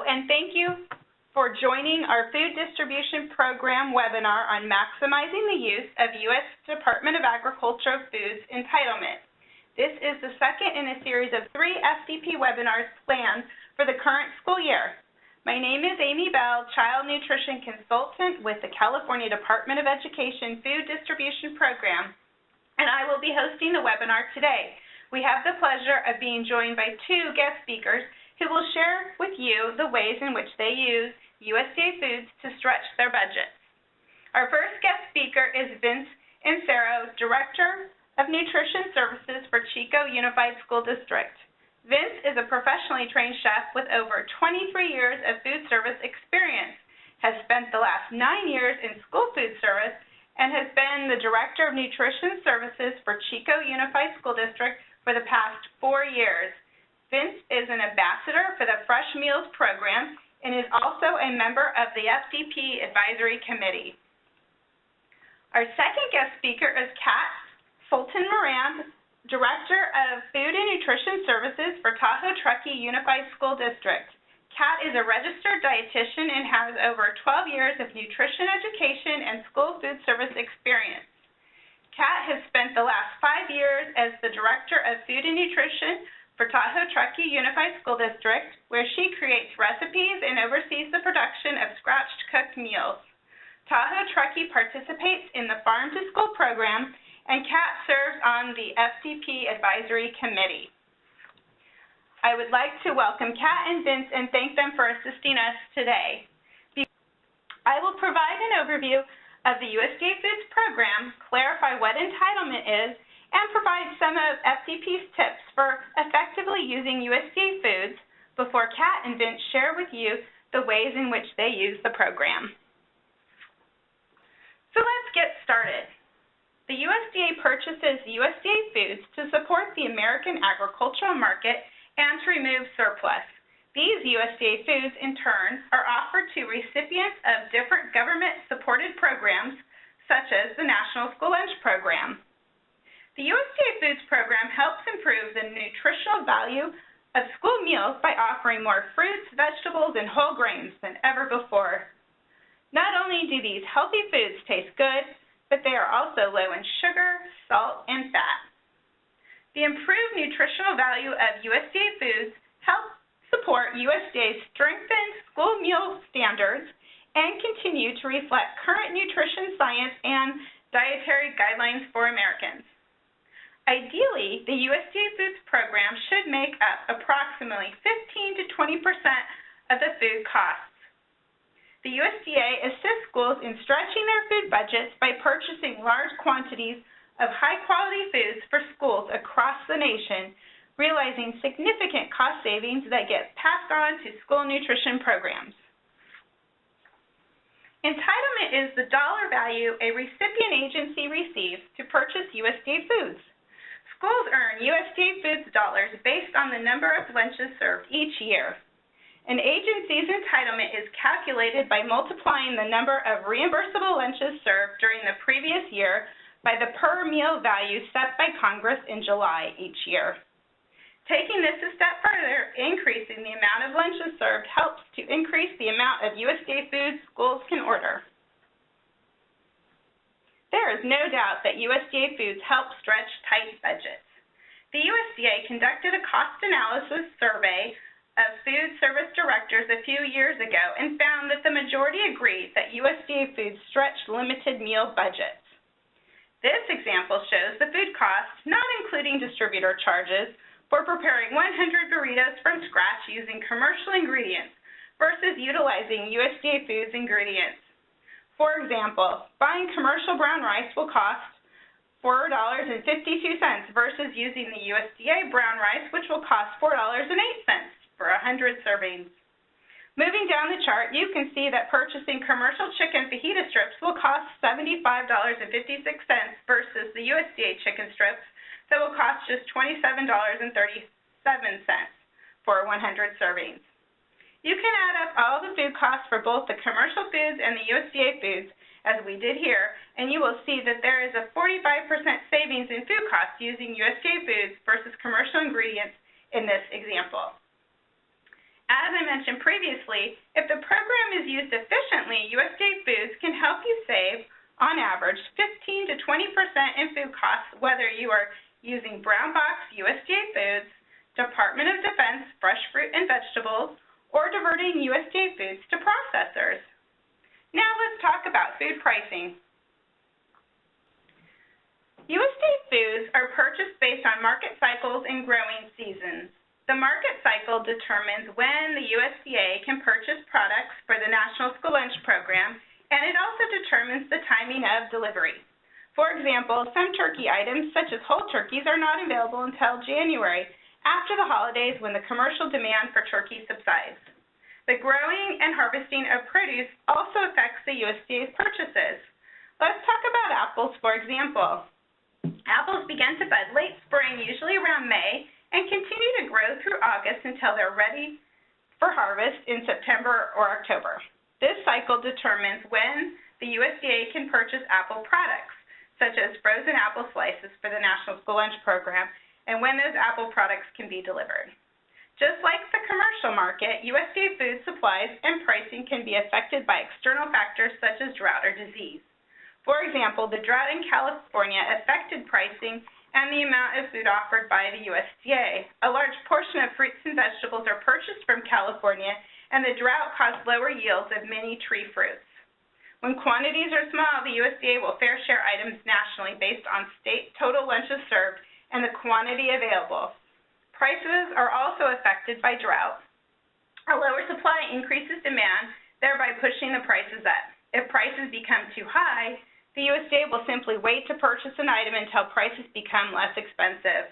and thank you for joining our Food Distribution Program webinar on maximizing the use of U.S. Department of Agriculture Foods Entitlement. This is the second in a series of 3 FDP webinars planned for the current school year. My name is Amy Bell, Child Nutrition Consultant with the California Department of Education Food Distribution Program, and I will be hosting the webinar today. We have the pleasure of being joined by 2 guest speakers who will share with you the ways in which they use USDA Foods to stretch their budgets. Our first guest speaker is Vince Enserro, Director of Nutrition Services for Chico Unified School District. Vince is a professionally trained chef with over 23 years of food service experience, has spent the last 9 years in school food service, and has been the Director of Nutrition Services for Chico Unified School District for the past 4 years. Vince is an ambassador for the Fresh Meals Program and is also a member of the FDP Advisory Committee. Our second guest speaker is Kat Soltanmorad, Director of Food and Nutrition Services for Tahoe Truckee Unified School District. Kat is a registered dietitian and has over 12 years of nutrition education and school food service experience. Kat has spent the last 5 years as the Director of Food and Nutrition for Tahoe Truckee Unified School District, where she creates recipes and oversees the production of scratched cooked meals. Tahoe Truckee participates in the Farm to School program, and Kat serves on the FDP Advisory Committee. I would like to welcome Kat and Vince and thank them for assisting us today. I will provide an overview of the USDA Foods program, clarify what entitlement is, and provide some of FDP's tips for effectively using USDA Foods before Kat and Vince share with you the ways in which they use the program. So let's get started. The USDA purchases USDA Foods to support the American agricultural market and to remove surplus. These USDA Foods, in turn, are offered to recipients of different government-supported programs, such as the National School Lunch Program. The USDA Foods program helps improve the nutritional value of school meals by offering more fruits, vegetables, and whole grains than ever before. Not only do these healthy foods taste good, but they are also low in sugar, salt, and fat. The improved nutritional value of USDA Foods helps support USDA's strengthened school meal standards and continue to reflect current nutrition science and dietary guidelines for Americans. Ideally, the USDA Foods program should make up approximately 15 to 20% of the food costs. The USDA assists schools in stretching their food budgets by purchasing large quantities of high-quality foods for schools across the nation, realizing significant cost savings that get passed on to school nutrition programs. Entitlement is the dollar value a recipient agency receives to purchase USDA Foods. Schools earn USDA Foods dollars based on the number of lunches served each year. An agency's entitlement is calculated by multiplying the number of reimbursable lunches served during the previous year by the per meal value set by Congress in July each year. Taking this a step further, increasing the amount of lunches served helps to increase the amount of USDA Foods schools can order. There is no doubt that USDA Foods help stretch tight budgets. The USDA conducted a cost analysis survey of food service directors a few years ago and found that the majority agreed that USDA Foods stretched limited meal budgets. This example shows the food costs, not including distributor charges, for preparing 100 burritos from scratch using commercial ingredients versus utilizing USDA Foods ingredients. For example, buying commercial brown rice will cost $4.52 versus using the USDA brown rice, which will cost $4.08 for 100 servings. Moving down the chart, you can see that purchasing commercial chicken fajita strips will cost $75.56 versus the USDA chicken strips that will cost just $27.37 for 100 servings. You can add up all the food costs for both the commercial foods and the USDA Foods, as we did here, and you will see that there is a 45% savings in food costs using USDA Foods versus commercial ingredients in this example. As I mentioned previously, if the program is used efficiently, USDA Foods can help you save, on average, 15 to 20% in food costs, whether you are using brown box USDA Foods, Department of Defense fresh fruit and vegetables, or diverting USDA Foods to processors. Now let's talk about food pricing. USDA Foods are purchased based on market cycles and growing seasons. The market cycle determines when the USDA can purchase products for the National School Lunch Program, and it also determines the timing of delivery. For example, some turkey items, such as whole turkeys, are not available until January, after the holidays when the commercial demand for turkey subsides. The growing and harvesting of produce also affects the USDA's purchases. Let's talk about apples, for example. Apples begin to bud late spring, usually around May, and continue to grow through August until they're ready for harvest in September or October. This cycle determines when the USDA can purchase apple products, such as frozen apple slices for the National School Lunch Program, and when those apple products can be delivered. Just like the commercial market, USDA food supplies and pricing can be affected by external factors such as drought or disease. For example, the drought in California affected pricing and the amount of food offered by the USDA. A large portion of fruits and vegetables are purchased from California, and the drought caused lower yields of many tree fruits. When quantities are small, the USDA will fair share items nationally based on state total lunches served and the quantity available. Prices are also affected by drought. A lower supply increases demand, thereby pushing the prices up. If prices become too high, the USDA will simply wait to purchase an item until prices become less expensive.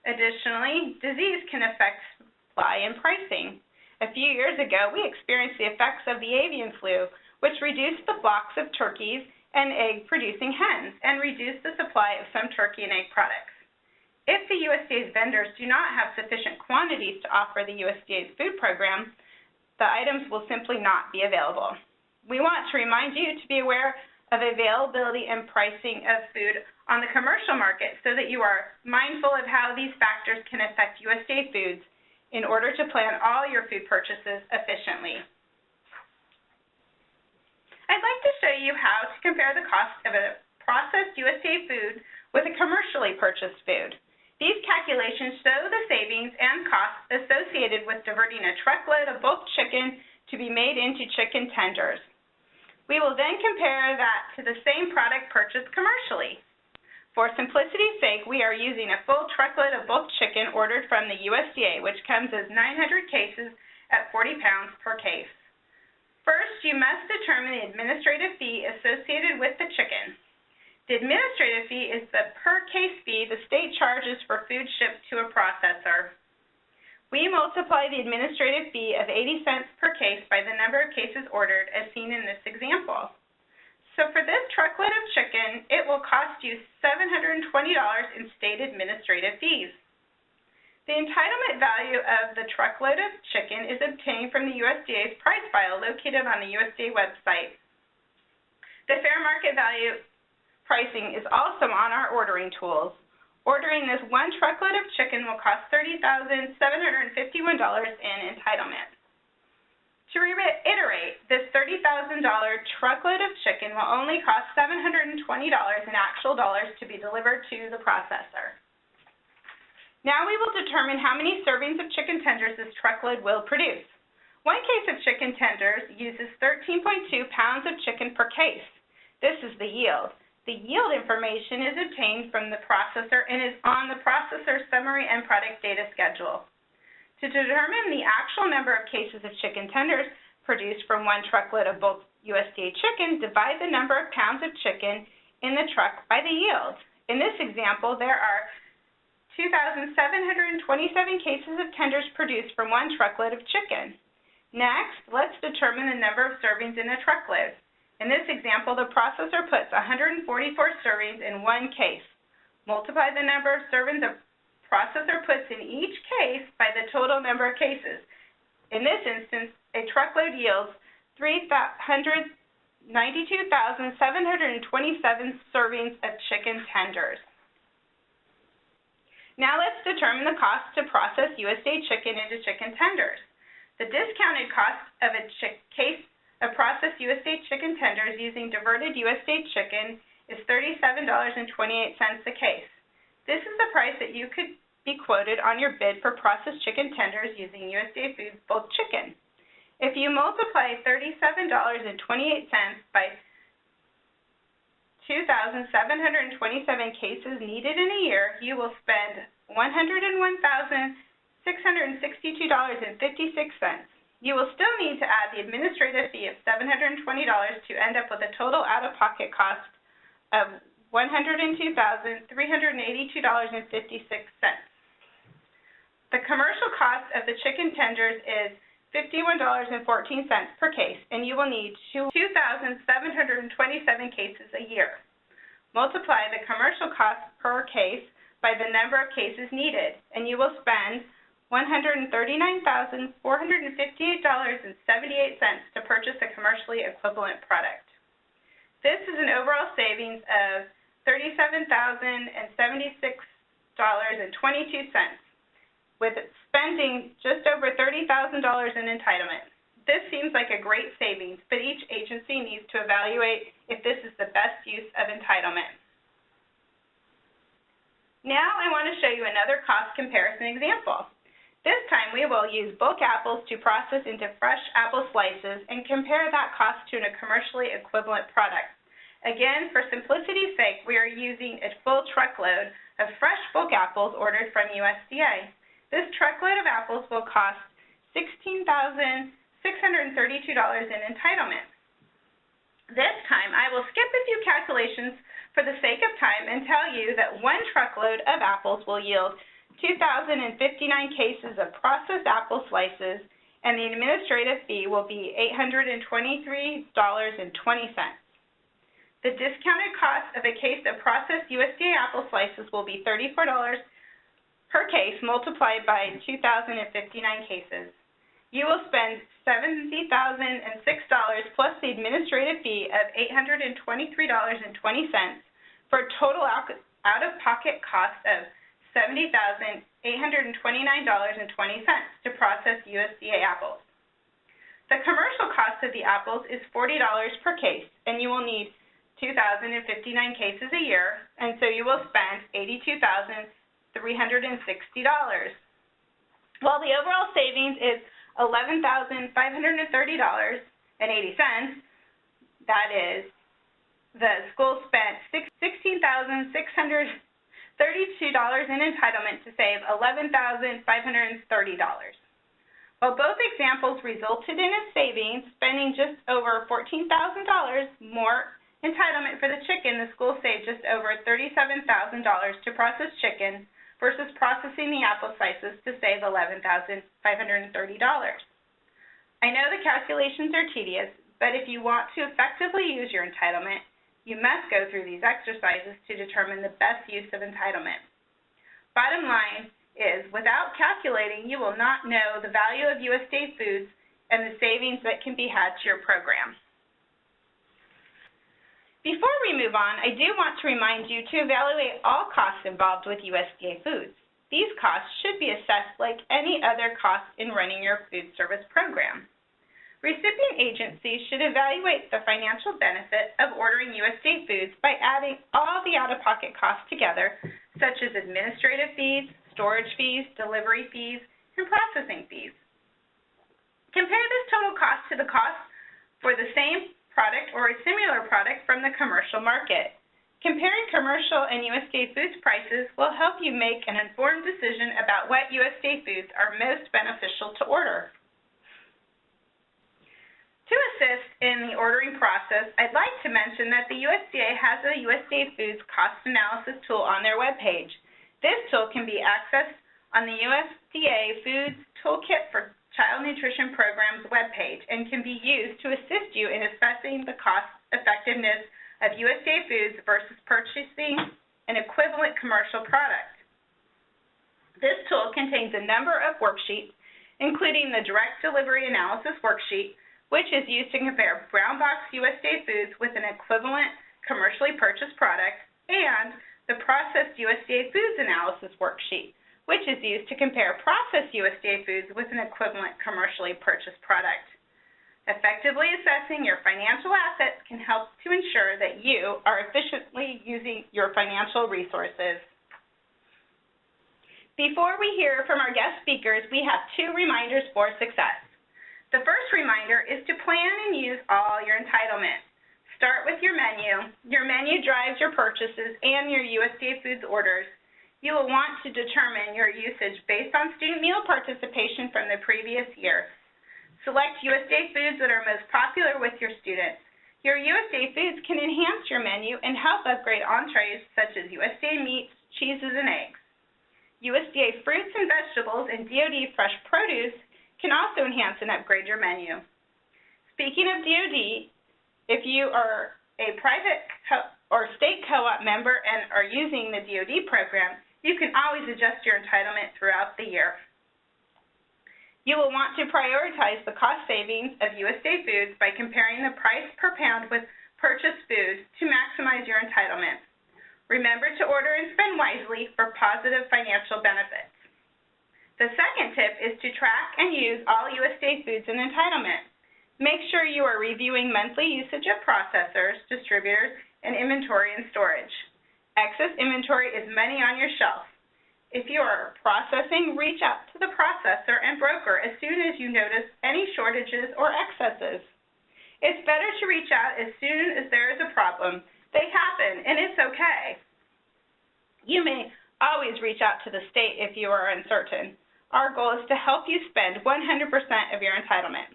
Additionally, disease can affect supply and pricing. A few years ago, we experienced the effects of the avian flu, which reduced the flocks of turkeys and egg-producing hens and reduced the supply of some turkey and egg products. If the USDA's vendors do not have sufficient quantities to offer the USDA's food program, the items will simply not be available. We want to remind you to be aware of availability and pricing of food on the commercial market so that you are mindful of how these factors can affect USDA Foods in order to plan all your food purchases efficiently. I'd like to show you how to compare the cost of a processed USDA food with a commercially purchased food. These calculations show the savings and costs associated with diverting a truckload of bulk chicken to be made into chicken tenders. We will then compare that to the same product purchased commercially. For simplicity's sake, we are using a full truckload of bulk chicken ordered from the USDA, which comes as 900 cases at 40 pounds per case. First, you must determine the administrative fee associated with the chicken. The administrative fee is the per-case fee the state charges for food shipped to a processor. We multiply the administrative fee of 80 cents per case by the number of cases ordered, as seen in this example. So for this truckload of chicken, it will cost you $720 in state administrative fees. The entitlement value of the truckload of chicken is obtained from the USDA's price file located on the USDA website. The fair market value pricing is also on our ordering tools. Ordering this one truckload of chicken will cost $30,751 in entitlement. To reiterate, this $30,000 truckload of chicken will only cost $720 in actual dollars to be delivered to the processor. Now we will determine how many servings of chicken tenders this truckload will produce. One case of chicken tenders uses 13.2 pounds of chicken per case. This is the yield. The yield information is obtained from the processor and is on the processor summary and product data schedule. To determine the actual number of cases of chicken tenders produced from one truckload of bulk USDA chicken, divide the number of pounds of chicken in the truck by the yield. In this example, there are 2,727 cases of tenders produced from one truckload of chicken. Next, let's determine the number of servings in a truckload. In this example, the processor puts 144 servings in one case. Multiply the number of servings the processor puts in each case by the total number of cases. In this instance, a truckload yields 392,727 servings of chicken tenders. Now let's determine the cost to process USDA chicken into chicken tenders. The discounted cost of a case of processed USDA chicken tenders using diverted USDA chicken is $37.28 a case. This is the price that you could be quoted on your bid for processed chicken tenders using USDA Foods bulk chicken. If you multiply $37.28 by 2,727 cases needed in a year, you will spend $101,662.56. You will still need to add the administrative fee of $720 to end up with a total out-of-pocket cost of $102,382.56. The commercial cost of the chicken tenders is $51.14 per case, and you will need 2,727 cases a year. Multiply the commercial cost per case by the number of cases needed, and you will spend $139,458.78 to purchase a commercially equivalent product. This is an overall savings of $37,076.22, with spending just over $30,000 in entitlement. This seems like a great savings, but each agency needs to evaluate if this is the best use of entitlement. Now I want to show you another cost comparison example. This time we will use bulk apples to process into fresh apple slices and compare that cost to a commercially equivalent product. Again, for simplicity's sake, we are using a full truckload of fresh bulk apples ordered from USDA. This truckload of apples will cost $16,632 in entitlement. This time, I will skip a few calculations for the sake of time and tell you that one truckload of apples will yield 2,059 cases of processed apple slices, and the administrative fee will be $823.20. The discounted cost of a case of processed USDA apple slices will be $34 per case multiplied by 2,059 cases. You will spend $70,006 plus the administrative fee of $823.20 for a total out-of-pocket cost of $70,829.20 to process USDA apples. The commercial cost of the apples is $40 per case, and you will need 2,059 cases a year, and so you will spend $82,360. While the overall savings is $11,530.80, that is, the school spent $16,632 in entitlement to save $11,530. While both examples resulted in a savings, spending just over $14,000 more entitlement for the chicken, the school saved just over $37,000 to process chicken versus processing the apple slices to save $11,530. I know the calculations are tedious, but if you want to effectively use your entitlement, you must go through these exercises to determine the best use of entitlement. Bottom line is, without calculating, you will not know the value of USDA Foods and the savings that can be had to your program. Before we move on, I do want to remind you to evaluate all costs involved with USDA Foods. These costs should be assessed like any other costs in running your food service program. Recipient agencies should evaluate the financial benefit of ordering USDA Foods by adding all the out-of-pocket costs together, such as administrative fees, storage fees, delivery fees, and processing fees. Compare this total cost to the cost for the same product or a similar product from the commercial market. Comparing commercial and USDA Foods prices will help you make an informed decision about what USDA Foods are most beneficial to order. To assist in the ordering process, I'd like to mention that the USDA has a USDA Foods cost analysis tool on their webpage. This tool can be accessed on the USDA Foods Toolkit for Child Nutrition Programs webpage and can be used to assist you in assessing the cost effectiveness of USDA Foods versus purchasing an equivalent commercial product. This tool contains a number of worksheets, including the Direct Delivery Analysis Worksheet, which is used to compare brown box USDA Foods with an equivalent commercially purchased product, and the Processed USDA Foods Analysis Worksheet, which is used to compare processed USDA foods with an equivalent commercially purchased product. Effectively assessing your financial assets can help to ensure that you are efficiently using your financial resources. Before we hear from our guest speakers, we have 2 reminders for success. The first reminder is to plan and use all your entitlements. Start with your menu. Your menu drives your purchases and your USDA Foods orders. You will want to determine your usage based on student meal participation from the previous year. Select USDA foods that are most popular with your students. Your USDA foods can enhance your menu and help upgrade entrees such as USDA meats, cheeses, and eggs. USDA fruits and vegetables and DoD fresh produce can also enhance and upgrade your menu. Speaking of DoD, if you are a private or state co-op member and are using the DoD program, you can always adjust your entitlement throughout the year. You will want to prioritize the cost savings of USDA foods by comparing the price per pound with purchased food to maximize your entitlement. Remember to order and spend wisely for positive financial benefits. The second tip is to track and use all USDA foods in entitlement. Make sure you are reviewing monthly usage of processors, distributors, and inventory and storage. Excess inventory is money on your shelf. If you are processing, reach out to the processor and broker as soon as you notice any shortages or excesses. It's better to reach out as soon as there is a problem. They happen, and it's okay. You may always reach out to the state if you are uncertain. Our goal is to help you spend 100% of your entitlement.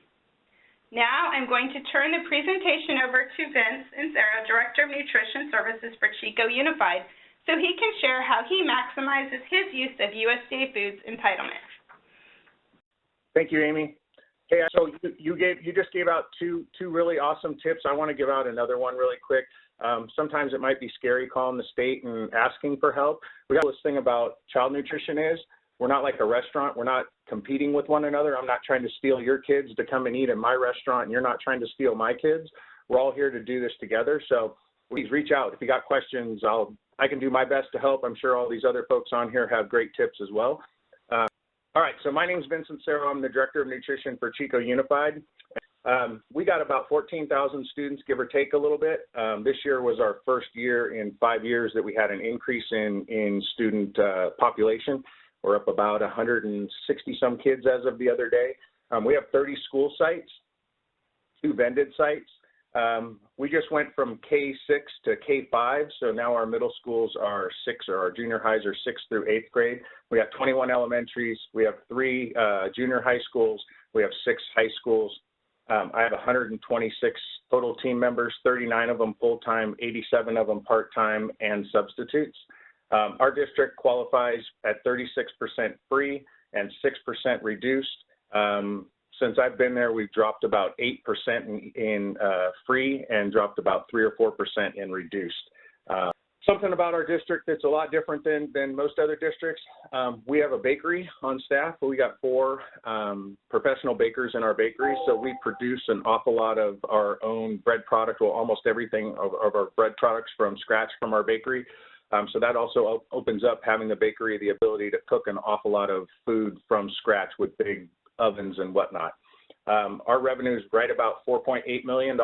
Now I'm going to turn the presentation over to Vince Enserro, Director of Nutrition Services for Chico Unified, so he can share how he maximizes his use of USDA Foods entitlement. Thank you, Amy. Hey, so you just gave out two really awesome tips. I want to give out another one really quick. Sometimes it might be scary calling the state and asking for help. We got this thing about child nutrition is we're not like a restaurant. We're not competing with one another. I'm not trying to steal your kids to come and eat in my restaurant, and you're not trying to steal my kids. We're all here to do this together. So please reach out. If you got questions, I can do my best to help. I'm sure all these other folks on here have great tips as well. All right, so my name is Vince Enserro. I'm the Director of Nutrition for Chico Unified. We got about 14,000 students, give or take a little bit. This year was our first year in 5 years that we had an increase in student population. We're up about 160-some kids as of the other day. We have 30 school sites, 2 vended sites. We just went from K6 to K5, so now our middle schools are 6, or our junior highs are 6th through 8th grade. We have 21 elementaries. We have 3 junior high schools. We have 6 high schools. I have 126 total team members, 39 of them full-time, 87 of them part-time and substitutes. Our district qualifies at 36% free and 6% reduced. Since I've been there, we've dropped about 8% in free and dropped about 3 or 4% in reduced. Something about our district that's a lot different than most other districts. We have a bakery on staff. We got 4 professional bakers in our bakery, so we produce an awful lot of our own bread product, well, almost everything of our bread products from scratch from our bakery. So that also opens up, having the bakery, the ability to cook an awful lot of food from scratch with big ovens and whatnot. Our revenue is right about $4.8 million.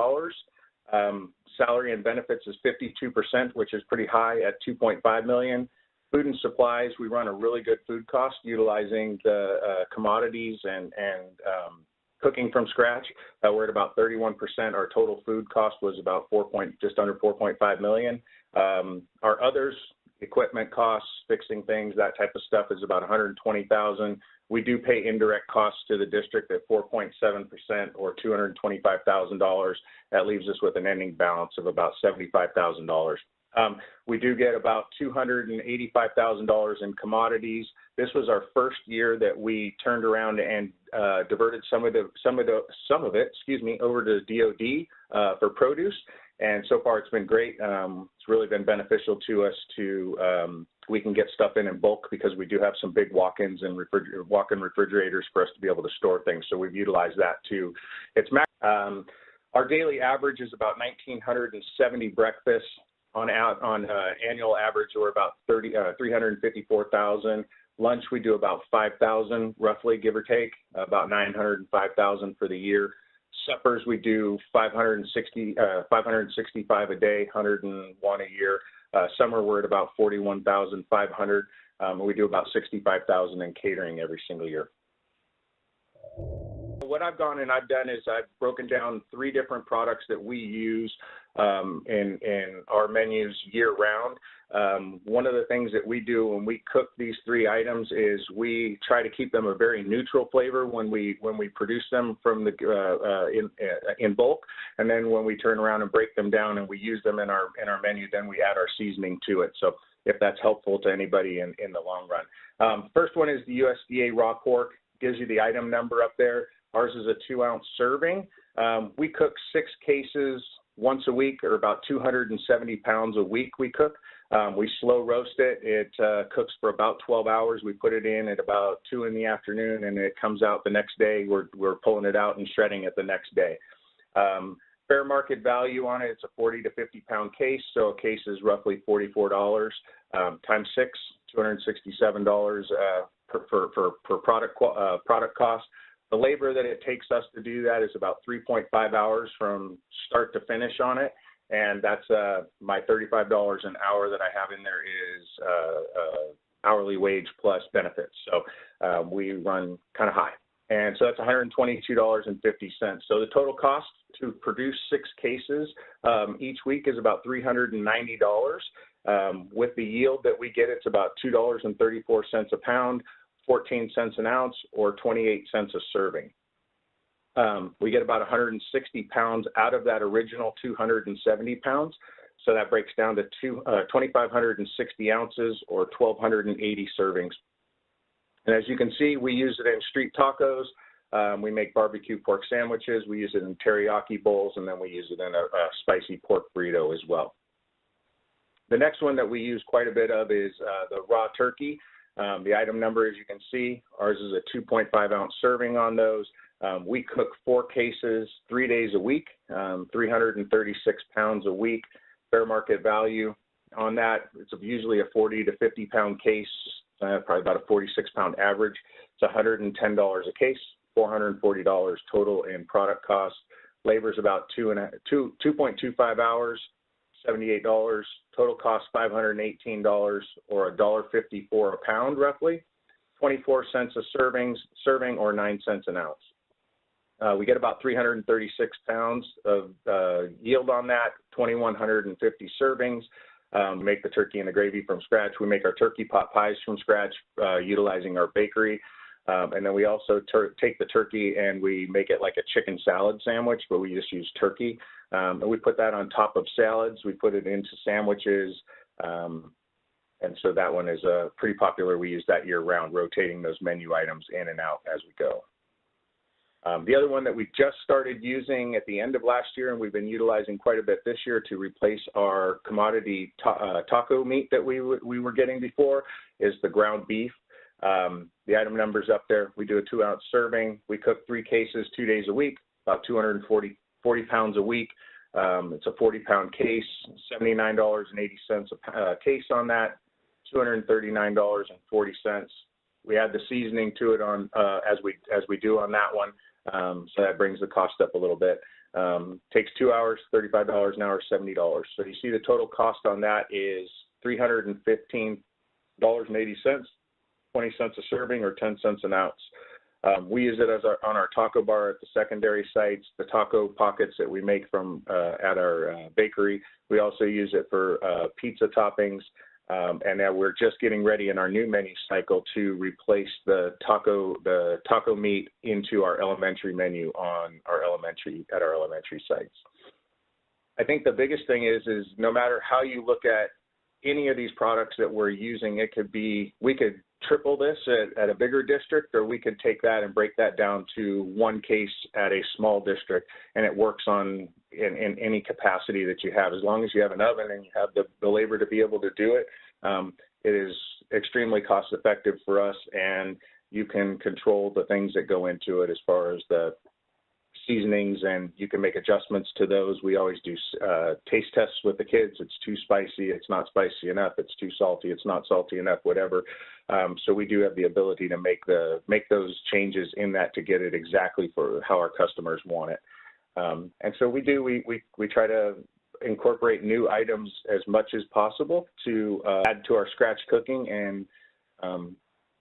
Salary and benefits is 52%, which is pretty high at $2.5 million. Food and supplies, we run a really good food cost utilizing the commodities and cooking from scratch. We're at about 31%. Our total food cost was about just under $4.5 million. Our others, equipment costs, fixing things, that type of stuff is about $120,000. We do pay indirect costs to the district at 4.7% or $225,000. That leaves us with an ending balance of about $75,000. We do get about $285,000 in commodities. This was our first year that we turned around and diverted some of it, over to DoD for produce. And so far it's been great. It's really been beneficial to us we can get stuff in bulk because we do have some big walk-ins and walk-in refrigerators for us to be able to store things. So we've utilized that too. Our daily average is about 1,970 breakfasts. On annual average, we're about 354,000. Lunch, we do about 5,000, roughly, give or take, about 905,000 for the year. Suppers, we do 565 a day, 101 a year. Summer, we're at about 41,500. We do about 65,000 in catering every single year. What I've gone and I've done is I've broken down 3 different products that we use in our menus year round. One of the things that we do when we cook these 3 items is we try to keep them a very neutral flavor when we produce them from the in bulk, and then when we turn around and break them down and we use them in our menu, then we add our seasoning to it. So if that's helpful to anybody in the long run. First one is the USDA raw pork. Gives you the item number up there. Ours is a 2-ounce serving. We cook 6 cases once a week, or about 270 pounds a week we cook. We slow roast it. It cooks for about 12 hours. We put it in at about 2 in the afternoon, and it comes out the next day. We're pulling it out and shredding it the next day. Fair market value on it, it's a 40 to 50 pound case, so a case is roughly $44 times 6, $267 per product cost. The labor that it takes us to do that is about 3.5 hours from start to finish on it, and that's my $35 an hour that I have in there is hourly wage plus benefits. So we run kind of high, and so that's $122.50. So the total cost to produce 6 cases each week is about $390. With the yield that we get, it's about $2.34 a pound, 14 cents an ounce, or 28 cents a serving. We get about 160 pounds out of that original 270 pounds. So that breaks down to 2,560 ounces or 1,280 servings. And as you can see, we use it in street tacos. We make barbecue pork sandwiches. We use it in teriyaki bowls, and then we use it in a spicy pork burrito as well. The next one that we use quite a bit of is the raw turkey. The item number, as you can see, ours is a 2.5 ounce serving on those. We cook 4 cases 3 days a week, 336 pounds a week. Fair market value on that, it's usually a 40 to 50 pound case, probably about a 46 pound average. It's $110 a case, $440 total in product cost. Labor is about 2.25 hours, $78. Total cost $518, or $1.54 a pound roughly. 24 cents a serving, or 9 cents an ounce. We get about 336 pounds of yield on that, 2,150 servings. Make the turkey and the gravy from scratch. We make our turkey pot pies from scratch utilizing our bakery. And then we also take the turkey and we make it like a chicken salad sandwich, but we just use turkey. And we put that on top of salads. We put it into sandwiches. And so that one is pretty popular. We use that year round, rotating those menu items in and out as we go. The other one that we just started using at the end of last year, and we've been utilizing quite a bit this year to replace our commodity taco meat that we were getting before, is the ground beef. The item number's up there. We do a 2-ounce serving. We cook 3 cases 2 days a week, about 240 pounds a week. It's a 40-pound case, $79.80 a case on that, $239.40. We add the seasoning to it on as we do on that one, so that brings the cost up a little bit. Takes 2 hours, $35 an hour, $70. So you see the total cost on that is $315.80, 20 cents a serving, or 10 cents an ounce. We use it as on our taco bar at the secondary sites, the taco pockets that we make from at our bakery. We also use it for pizza toppings, and now we're just getting ready in our new menu cycle to replace the taco meat into our elementary menu at our elementary sites. I think the biggest thing is no matter how you look at any of these products that we're using, we could triple this at a bigger district, or we could take that and break that down to 1 case at a small district, and it works in any capacity that you have. As long as you have an oven and you have the labor to be able to do it, it is extremely cost effective for us, and you can control the things that go into it as far as the seasonings, and you can make adjustments to those. We always do taste tests with the kids. It's too spicy, it's not spicy enough. It's too salty, it's not salty enough, whatever. So we do have the ability to make those changes in that to get it exactly for how our customers want it. And so we try to incorporate new items as much as possible to add to our scratch cooking and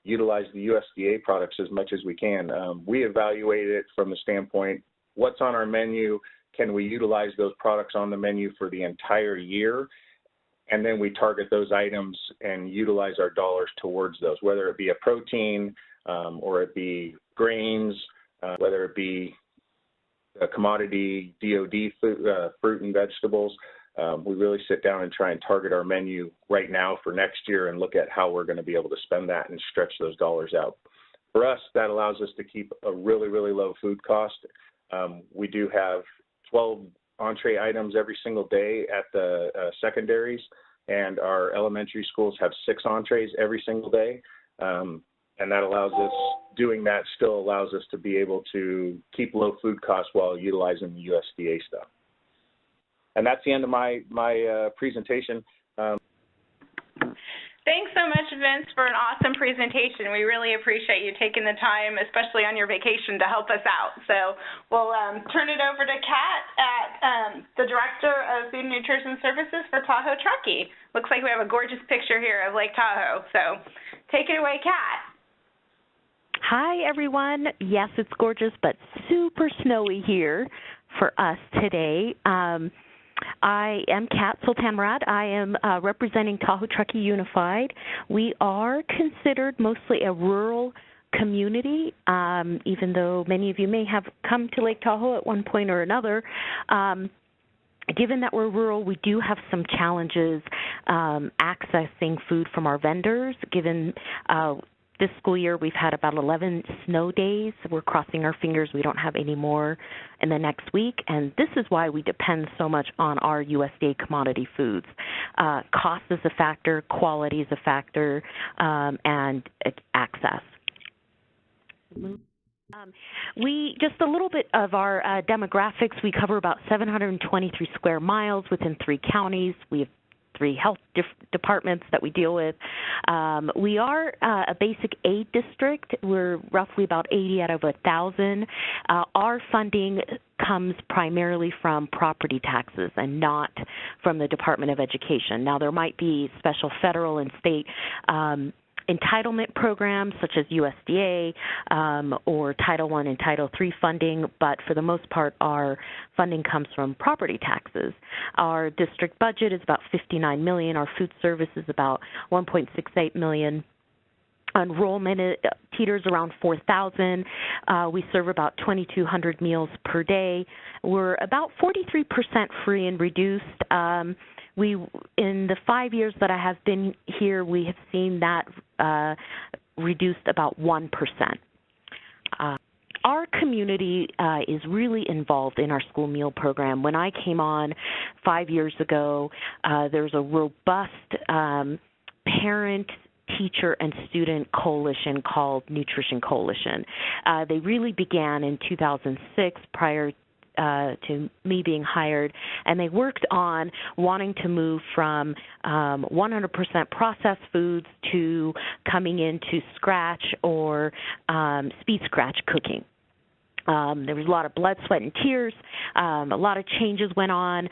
utilize the USDA products as much as we can. We evaluate it from the standpoint, what's on our menu, can we utilize those products on the menu for the entire year? And then we target those items and utilize our dollars towards those, whether it be a protein or it be grains, whether it be a commodity DOD fruit and vegetables. We really sit down and try and target our menu right now for next year and look at how we're going to be able to spend that and stretch those dollars out. For us, that allows us to keep a really, really low food cost. We do have 12 entree items every single day at the secondaries, and our elementary schools have 6 entrees every single day. And that allows us, doing that still allows us to be able to keep low food costs while utilizing the USDA stuff. And that's the end of my presentation. Thanks so much, Vince, for an awesome presentation. We really appreciate you taking the time, especially on your vacation, to help us out. So we'll turn it over to Kat, the Director of Food and Nutrition Services for Tahoe Truckee. Looks like we have a gorgeous picture here of Lake Tahoe. So take it away, Kat. Hi, everyone. Yes, it's gorgeous, but super snowy here for us today. I am Kat Soltanmorad. I am representing Tahoe Truckee Unified. We are considered mostly a rural community, even though many of you may have come to Lake Tahoe at one point or another. Given that we're rural, we do have some challenges accessing food from our vendors, given this school year, we've had about 11 snow days. We're crossing our fingers we don't have any more in the next week, and this is why we depend so much on our USDA commodity foods. Cost is a factor, quality is a factor, and access. Just a little bit of our demographics. We cover about 723 square miles within 3 counties. We have 3 health departments that we deal with. We are a basic aid district. We're roughly about 80 out of 1,000. Our funding comes primarily from property taxes and not from the Department of Education. Now, there might be special federal and state entitlement programs such as USDA or Title I and Title III funding, but for the most part, our funding comes from property taxes. Our district budget is about $59 million. Our food service is about $1.68 million. Enrollment teeters around 4,000. We serve about 2,200 meals per day. We're about 43% free and reduced. In the 5 years that I have been here, we have seen that reduced about 1%. Our community is really involved in our school meal program. When I came on 5 years ago, there's a robust parent, teacher, and student coalition called Nutrition Coalition. They really began in 2006 prior to me being hired, and they worked on wanting to move from 100% processed foods to coming into scratch or speed scratch cooking. There was a lot of blood, sweat, and tears. A lot of changes went on.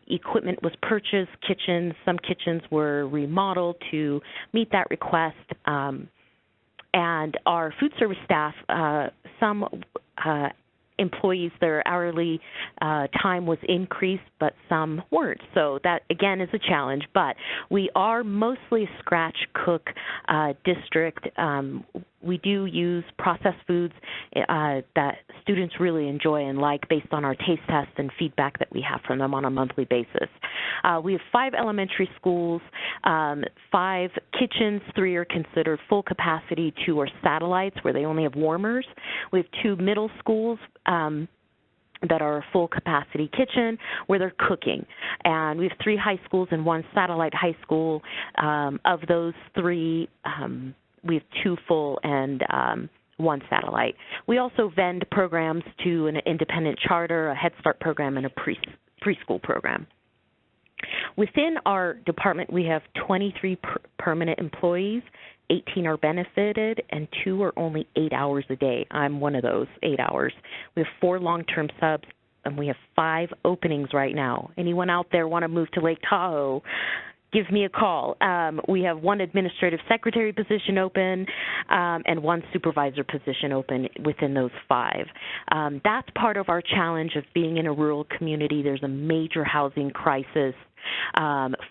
Equipment was purchased. Some kitchens were remodeled to meet that request. And our food service staff, some employees, their hourly time was increased, but some weren't. So that, again, is a challenge. But we are mostly a scratch cook district. We do use processed foods that students really enjoy and like based on our taste tests and feedback that we have from them on a monthly basis. We have 5 elementary schools, 5 kitchens. 3 are considered full capacity, 2 are satellites where they only have warmers. We have 2 middle schools that are a full capacity kitchen where they're cooking. And we have 3 high schools and 1 satellite high school. Of those 3, we have 2 full and one satellite. We also vend programs to an independent charter, a Head Start program, and a preschool program. Within our department, we have 23 permanent employees, 18 are benefited, and 2 are only 8 hours a day. I'm one of those, 8 hours. We have 4 long-term subs, and we have 5 openings right now. Anyone out there want to move to Lake Tahoe, give me a call. We have 1 administrative secretary position open and 1 supervisor position open within those 5. That's part of our challenge of being in a rural community. There's a major housing crisis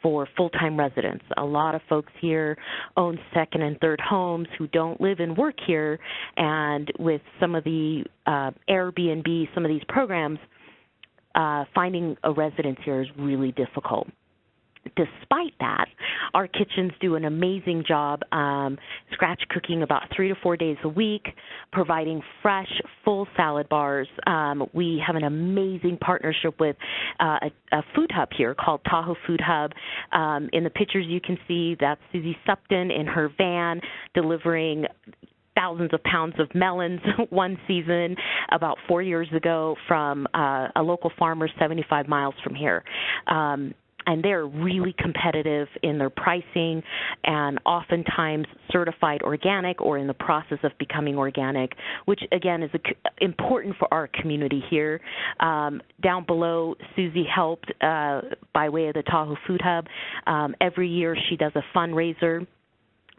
for full-time residents. A lot of folks here own second and third homes who don't live and work here, and with some of the Airbnb, some of these programs, finding a residence here is really difficult. Despite that, our kitchens do an amazing job scratch cooking about 3 to 4 days a week, providing fresh, full salad bars. We have an amazing partnership with a food hub here called Tahoe Food Hub. In the pictures you can see, that's Susie Supton in her van delivering thousands of pounds of melons one season about 4 years ago from a local farmer 75 miles from here. And they're really competitive in their pricing and oftentimes certified organic or in the process of becoming organic, which, again, is important for our community here. Down below, Susie helped by way of the Tahoe Food Hub. Every year she does a fundraiser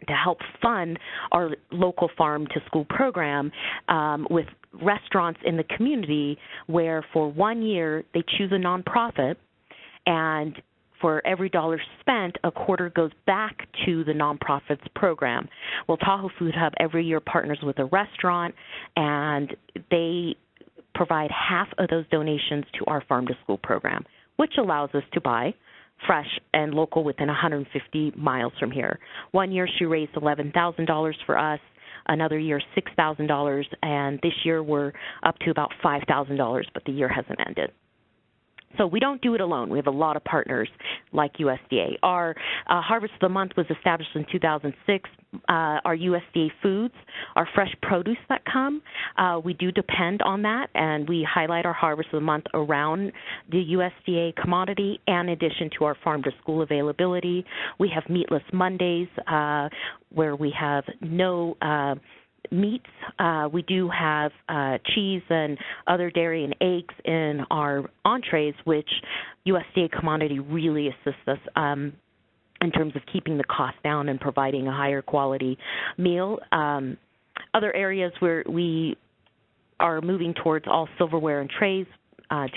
to help fund our local farm-to-school program with restaurants in the community where for 1 year they choose a nonprofit, and for every dollar spent, a quarter goes back to the nonprofit's program. Well, Tahoe Food Hub every year partners with a restaurant, and they provide half of those donations to our farm-to-school program, which allows us to buy fresh and local within 150 miles from here. 1 year she raised $11,000 for us, another year $6,000, and this year we're up to about $5,000, but the year hasn't ended. So we don't do it alone. We have a lot of partners like USDA. Our Harvest of the Month was established in 2006. Our USDA Foods, our fresh produce that come, we do depend on that, and we highlight our Harvest of the Month around the USDA commodity in addition to our farm-to-school availability. We have Meatless Mondays where we have no meats. We do have cheese and other dairy and eggs in our entrees, which USDA commodity really assists us in terms of keeping the cost down and providing a higher quality meal. Other areas where we are moving towards all silverware and trays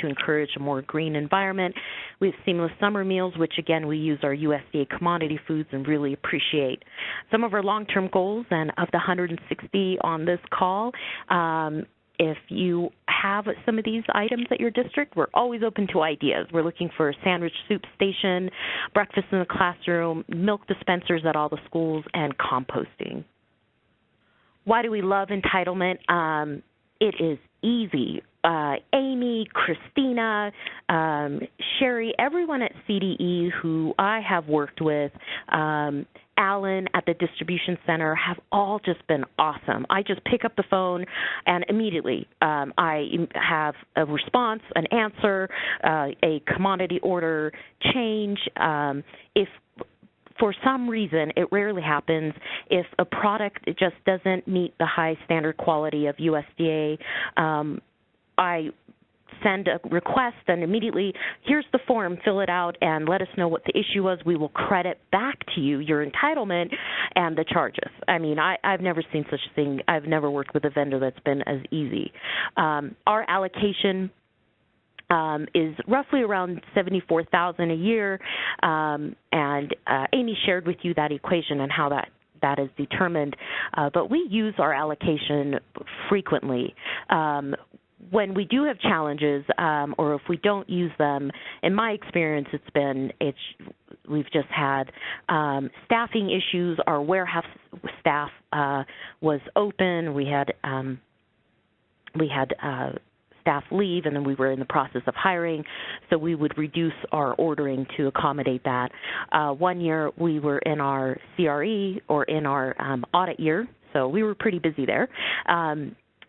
to encourage a more green environment. We have seamless summer meals, which, again, we use our USDA commodity foods and really appreciate. Some of our long-term goals, and of the 160 on this call, if you have some of these items at your district, we're always open to ideas. We're looking for a sandwich soup station, breakfast in the classroom, milk dispensers at all the schools, and composting. Why do we love Entitlement? It is easy. Amy, Christina, Sherry, everyone at CDE who I have worked with, Alan at the distribution center, have all just been awesome. I just pick up the phone and immediately I have a response, an answer, a commodity order change. If for some reason, it rarely happens, if a product just doesn't meet the high standard quality of USDA, I send a request and immediately, here's the form, fill it out and let us know what the issue was. We will credit back to you your entitlement and the charges. I mean, I've never seen such a thing. I've never worked with a vendor that's been as easy. Our allocation is roughly around $74,000 a year, and Amy shared with you that equation and how that is determined. But we use our allocation frequently. When we do have challenges, or if we don't use them, in my experience, we've just had staffing issues. Our warehouse staff was open. We had staff leave, and then we were in the process of hiring, so we would reduce our ordering to accommodate that. 1 year we were in our CRE, or in our audit year, so we were pretty busy there.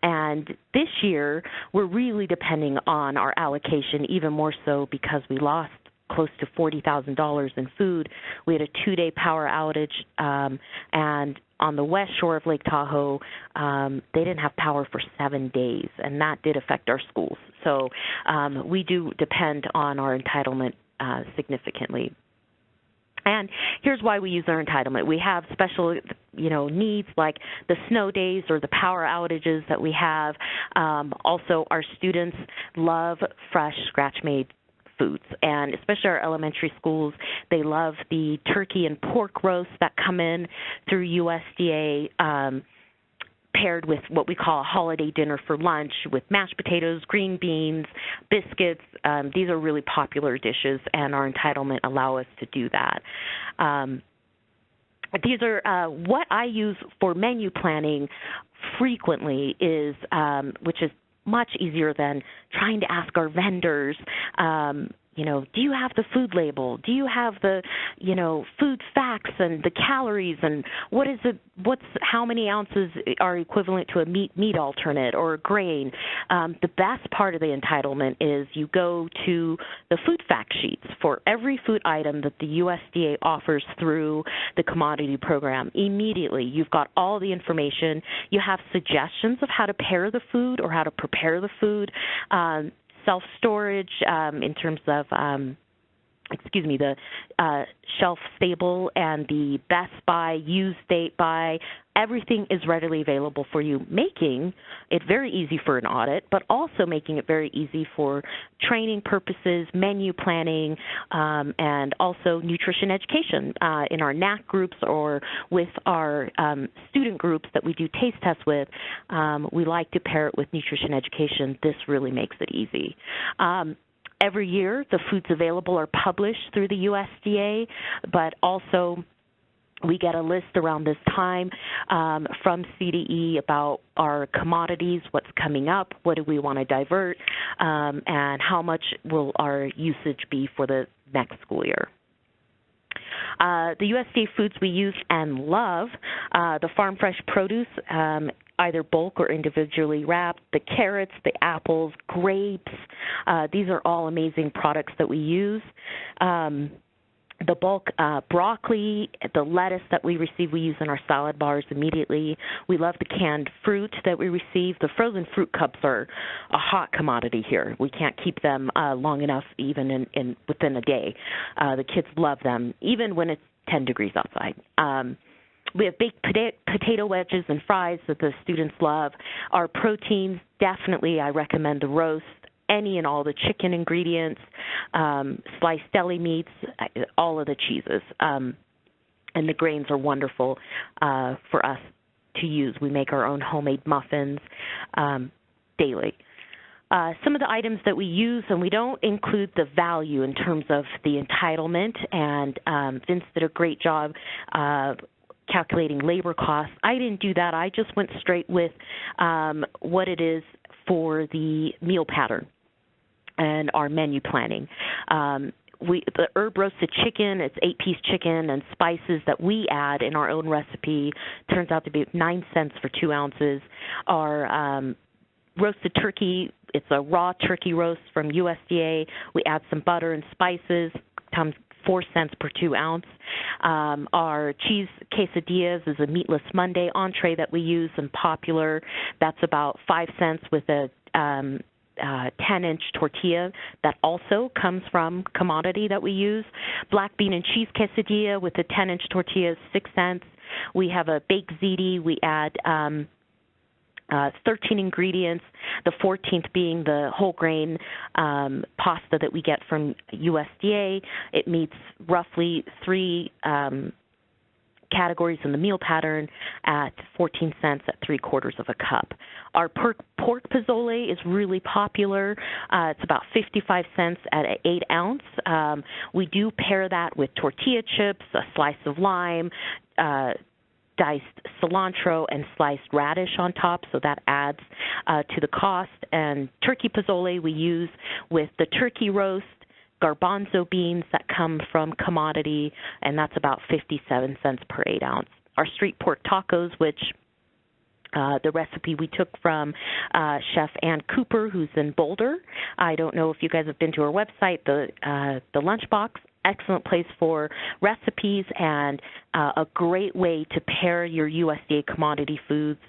And this year, we're really depending on our allocation, even more so because we lost close to $40,000 in food. We had a 2-day power outage, and on the west shore of Lake Tahoe, they didn't have power for 7 days, and that did affect our schools. So we do depend on our entitlement significantly. And here's why we use our entitlement. We have special, needs like the snow days or the power outages that we have. Also, our students love fresh, scratch-made foods, and especially our elementary schools, they love the turkey and pork roasts that come in through USDA, paired with what we call a holiday dinner for lunch with mashed potatoes, green beans, biscuits. These are really popular dishes, and our entitlement allow us to do that. These are what I use for menu planning frequently is, which is much easier than trying to ask our vendors, do you have the food label? Do you have the, food facts and the calories and how many ounces are equivalent to a meat alternate or a grain? The best part of the entitlement is you go to the food fact sheets for every food item that the USDA offers through the commodity program. Immediately, you've got all the information. You have suggestions of how to pair the food or how to prepare the food. Self-storage in terms of, the shelf stable and the best by, use date by, everything is readily available for you, making it very easy for an audit, but also making it very easy for training purposes, menu planning, and also nutrition education in our NAC groups or with our student groups that we do taste tests with. We like to pair it with nutrition education. This really makes it easy. Every year, the foods available are published through the USDA, but also we get a list around this time from CDE about our commodities, what's coming up, what do we want to divert, and how much will our usage be for the next school year. The USDA foods we use and love, the farm fresh produce, either bulk or individually wrapped, the carrots, the apples, grapes. These are all amazing products that we use. The bulk broccoli, the lettuce that we receive, we use in our salad bars immediately. We love the canned fruit that we receive. The frozen fruit cups are a hot commodity here. We can't keep them long enough even within a day. The kids love them, even when it's 10 degrees outside. We have baked potato wedges and fries that the students love. Our proteins, definitely I recommend the roast, any and all the chicken ingredients, sliced deli meats, all of the cheeses. And the grains are wonderful for us to use. We make our own homemade muffins daily. Some of the items that we use, and we don't include the value in terms of the entitlement, and Vince did a great job calculating labor costs. I didn't do that. I just went straight with what it is for the meal pattern and our menu planning. The herb roasted chicken, it's 8-piece chicken and spices that we add in our own recipe, turns out to be 9 cents for 2 ounces. Our roasted turkey, it's a raw turkey roast from USDA. We add some butter and spices, comes 4 cents per 2 ounce. Our cheese quesadillas is a meatless Monday entree that we use and popular. That's about 5 cents with a 10-inch tortilla that also comes from commodity that we use. Black bean and cheese quesadilla with a 10-inch tortilla is 6 cents. We have a baked ziti. We add 13 ingredients, the 14th being the whole grain pasta that we get from USDA. It meets roughly 3 categories in the meal pattern at 14 cents at 3/4 of a cup. Our pork pozole is really popular. It's about 55 cents at an 8 ounce. We do pair that with tortilla chips, a slice of lime, diced cilantro, and sliced radish on top, so that adds to the cost. And turkey pozole we use with the turkey roast, garbanzo beans that come from commodity, and that's about 57 cents per 8 ounce. Our street pork tacos, which The recipe we took from Chef Ann Cooper, who's in Boulder. I don't know if you guys have been to her website, the Lunchbox. Excellent place for recipes and a great way to pair your USDA commodity foods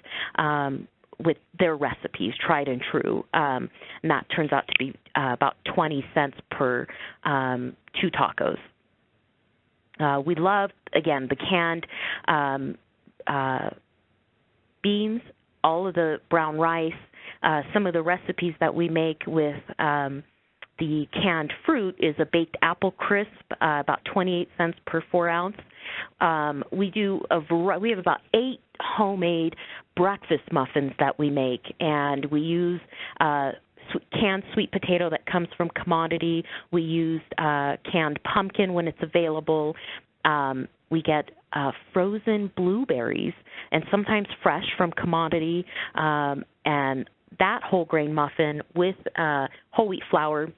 with their recipes, tried and true. And that turns out to be about 20 cents per 2 tacos. We love, again, the canned beans, all of the brown rice, some of the recipes that we make with the canned fruit is a baked apple crisp, about 28 cents per 4 ounce. We have about 8 homemade breakfast muffins that we make, and we use canned sweet potato that comes from commodity. We use canned pumpkin when it's available. We get frozen blueberries, and sometimes fresh from commodity, and that whole grain muffin with whole wheat flour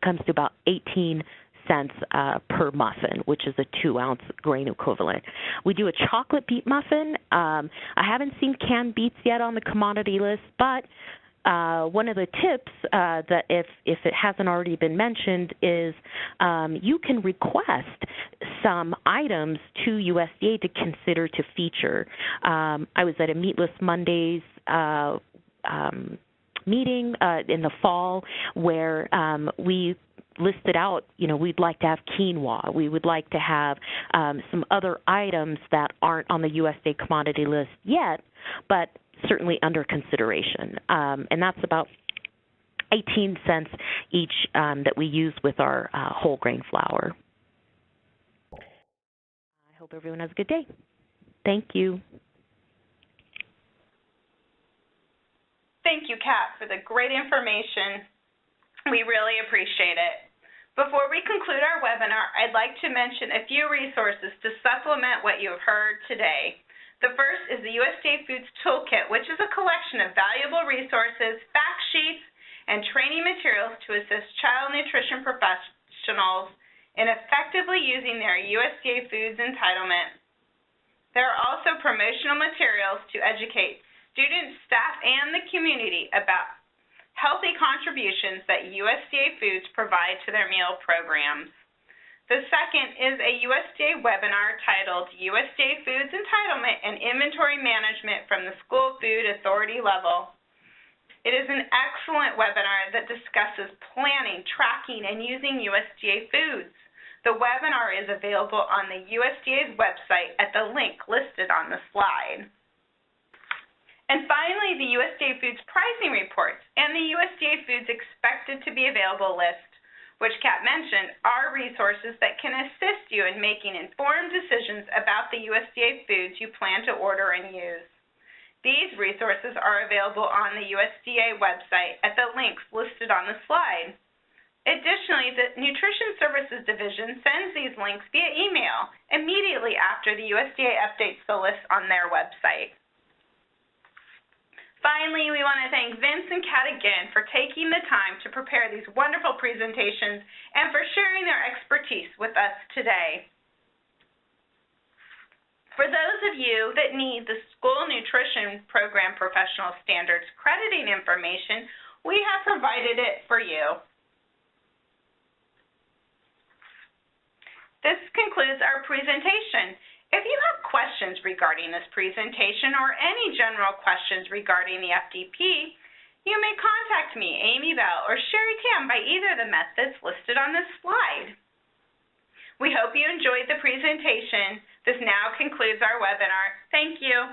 comes to about 18 cents per muffin, which is a 2-ounce grain equivalent. We do a chocolate beet muffin. I haven't seen canned beets yet on the commodity list, but one of the tips that if it hasn't already been mentioned is you can request some items to USDA to consider to feature. I was at a Meatless Mondays meeting in the fall where we listed out, we'd like to have quinoa. We would like to have some other items that aren't on the USDA commodity list yet, but certainly under consideration. And that's about 18 cents each that we use with our whole grain flour. I hope everyone has a good day. Thank you. Thank you, Kat, for the great information. We really appreciate it. Before we conclude our webinar, I'd like to mention a few resources to supplement what you have heard today. The first is the USDA Foods Toolkit, which is a collection of valuable resources, fact sheets, and training materials to assist child nutrition professionals in effectively using their USDA Foods entitlement. There are also promotional materials to educate students, staff, and the community about healthy contributions that USDA Foods provide to their meal programs. The second is a USDA webinar titled USDA Foods Entitlement and Inventory Management from the School Food Authority Level. It is an excellent webinar that discusses planning, tracking, and using USDA foods. The webinar is available on the USDA's website at the link listed on the slide. And finally, the USDA Foods pricing reports and the USDA Foods expected to be available list, which Kat mentioned, are resources that can assist you in making informed decisions about the USDA foods you plan to order and use. These resources are available on the USDA website at the links listed on the slide. Additionally, the Nutrition Services Division sends these links via email immediately after the USDA updates the list on their website. Finally, we want to thank Vince and Kat again for taking the time to prepare these wonderful presentations and for sharing their expertise with us today. For those of you that need the School Nutrition Program Professional Standards crediting information, we have provided it for you. This concludes our presentation. If you have questions regarding this presentation or any general questions regarding the FDP, you may contact me, Amy Bell, or Sherry Tam by either of the methods listed on this slide. We hope you enjoyed the presentation. This now concludes our webinar. Thank you.